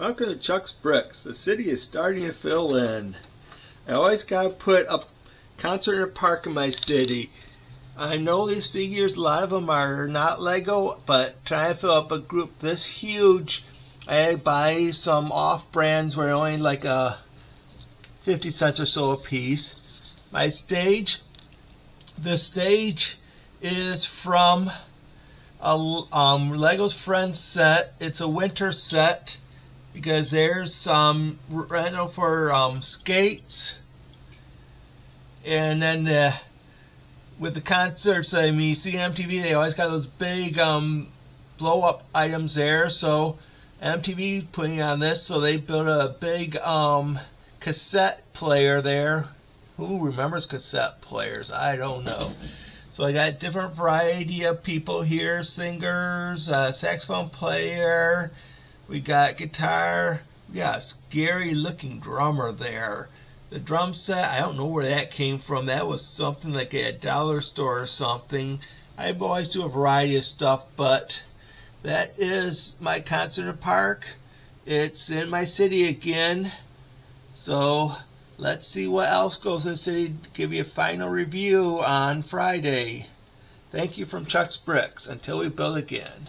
Welcome to Chuck's Bricks. The city is starting to fill in. I always gotta put a concert in a park in my city. I know these figures, a lot of them are not Lego, but trying to fill up a group this huge, I buy some off brands where only like 50 cents or so a piece. My stage, the stage is from Lego's Friends set. It's a winter set because there's some rental for skates, and then with the concerts, I mean, you see MTV, they always got those big blow up items there. So MTV putting on this, so they built a big cassette player there. Who remembers cassette players? I don't know. So I got different variety of people here, singers, saxophone player, we got guitar, we got a scary looking drummer there. The drum set, I don't know where that came from. That was something like at a dollar store or something. I always do a variety of stuff, but that is my concert in the park. It's in my city again. So let's see what else goes in the city to give you a final review on Friday. Thank you from Chuck's Bricks. Until we build again.